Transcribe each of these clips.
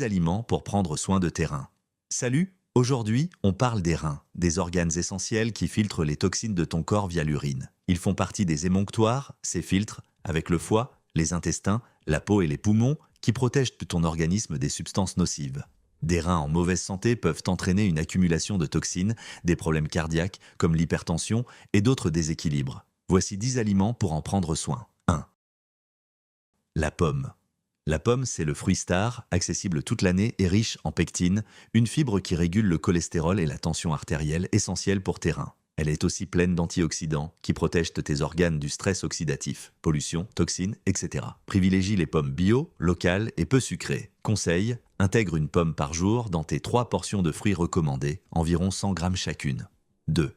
10 aliments pour prendre soin de tes reins. Salut, aujourd'hui, on parle des reins, des organes essentiels qui filtrent les toxines de ton corps via l'urine. Ils font partie des émonctoires, ces filtres, avec le foie, les intestins, la peau et les poumons, qui protègent ton organisme des substances nocives. Des reins en mauvaise santé peuvent entraîner une accumulation de toxines, des problèmes cardiaques comme l'hypertension et d'autres déséquilibres. Voici 10 aliments pour en prendre soin. 1. La pomme. La pomme, c'est le fruit star, accessible toute l'année et riche en pectine, une fibre qui régule le cholestérol et la tension artérielle, essentielle pour tes reins. Elle est aussi pleine d'antioxydants qui protègent tes organes du stress oxydatif, pollution, toxines, etc. Privilégie les pommes bio, locales et peu sucrées. Conseil, intègre une pomme par jour dans tes 3 portions de fruits recommandées, environ 100 grammes chacune. 2.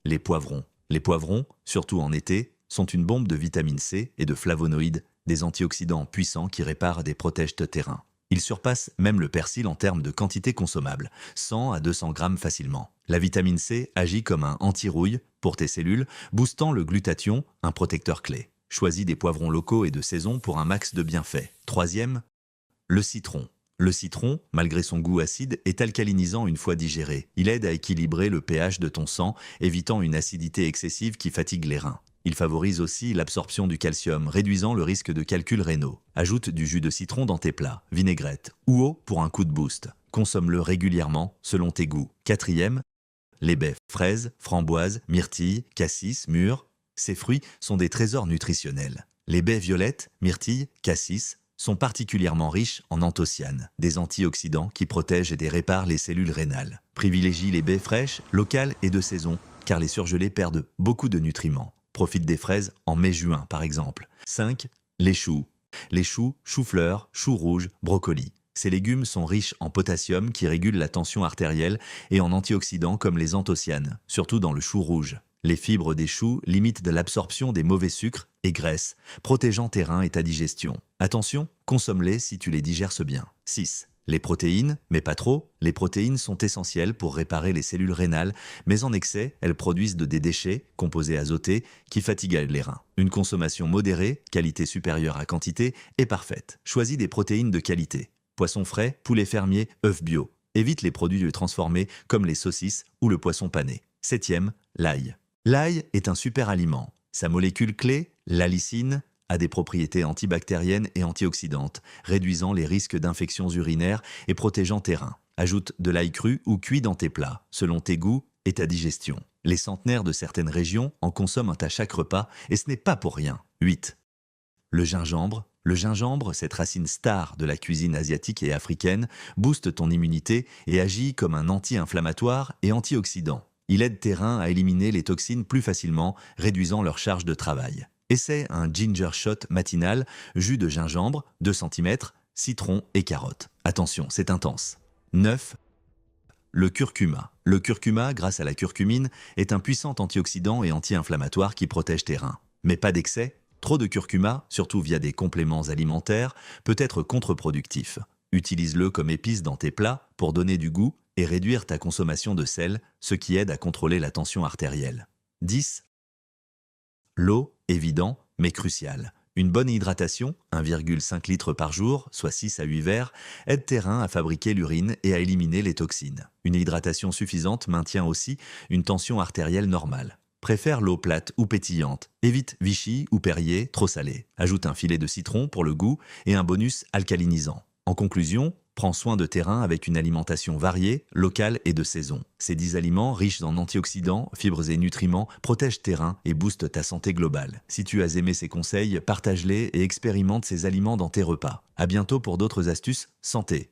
Les poivrons. Les poivrons, surtout en été, sont une bombe de vitamine C et de flavonoïdes, des antioxydants puissants qui réparent et protègent tes reins. Ils surpassent même le persil en termes de quantité consommable, 100 à 200 grammes facilement. La vitamine C agit comme un anti-rouille pour tes cellules, boostant le glutathion, un protecteur clé. Choisis des poivrons locaux et de saison pour un max de bienfaits. 3e, le citron. Le citron, malgré son goût acide, est alcalinisant une fois digéré. Il aide à équilibrer le pH de ton sang, évitant une acidité excessive qui fatigue les reins. Il favorise aussi l'absorption du calcium, réduisant le risque de calculs rénaux. Ajoute du jus de citron dans tes plats, vinaigrette ou eau pour un coup de boost. Consomme-le régulièrement, selon tes goûts. 4e, les baies, fraises, framboises, myrtilles, cassis, mûres. Ces fruits sont des trésors nutritionnels. Les baies violettes, myrtilles, cassis sont particulièrement riches en anthocyanes, des antioxydants qui protègent et réparent les cellules rénales. Privilégie les baies fraîches, locales et de saison, car les surgelées perdent beaucoup de nutriments. Profite des fraises en mai-juin par exemple. 5. Les choux. Les choux, choux-fleurs, choux rouges, brocolis. Ces légumes sont riches en potassium qui régule la tension artérielle et en antioxydants comme les anthocyanes, surtout dans le chou rouge. Les fibres des choux limitent l'absorption des mauvais sucres et graisses, protégeant tes reins et ta digestion. Attention, consomme-les si tu les digères bien. 6. Les protéines, mais pas trop. Les protéines sont essentielles pour réparer les cellules rénales, mais en excès, elles produisent des déchets, composés azotés, qui fatiguent les reins. Une consommation modérée, qualité supérieure à quantité, est parfaite. Choisis des protéines de qualité. Poisson frais, poulet fermier, œufs bio. Évite les produits transformés comme les saucisses ou le poisson pané. 7e, l'ail. L'ail est un super aliment. Sa molécule clé, l'allicine, a des propriétés antibactériennes et antioxydantes, réduisant les risques d'infections urinaires et protégeant tes reins. Ajoute de l'ail cru ou cuit dans tes plats, selon tes goûts et ta digestion. Les centenaires de certaines régions en consomment à chaque repas et ce n'est pas pour rien. 8. Le gingembre. Le gingembre, cette racine star de la cuisine asiatique et africaine, booste ton immunité et agit comme un anti-inflammatoire et antioxydant. Il aide tes reins à éliminer les toxines plus facilement, réduisant leur charge de travail. Essaie un ginger shot matinal, jus de gingembre, 2 cm, citron et carotte. Attention, c'est intense. 9. Le curcuma. Le curcuma, grâce à la curcumine, est un puissant antioxydant et anti-inflammatoire qui protège tes reins. Mais pas d'excès. Trop de curcuma, surtout via des compléments alimentaires, peut être contre-productif. Utilise-le comme épice dans tes plats pour donner du goût et réduire ta consommation de sel, ce qui aide à contrôler la tension artérielle. 10. L'eau, évident, mais crucial. Une bonne hydratation, 1,5 litre par jour, soit 6 à 8 verres, aide tes reins à fabriquer l'urine et à éliminer les toxines. Une hydratation suffisante maintient aussi une tension artérielle normale. Préfère l'eau plate ou pétillante. Évite Vichy ou Perrier, trop salé. Ajoute un filet de citron pour le goût et un bonus alcalinisant. En conclusion, prends soin de tes reins avec une alimentation variée, locale et de saison. Ces 10 aliments, riches en antioxydants, fibres et nutriments, protègent tes reins et boostent ta santé globale. Si tu as aimé ces conseils, partage-les et expérimente ces aliments dans tes repas. À bientôt pour d'autres astuces santé.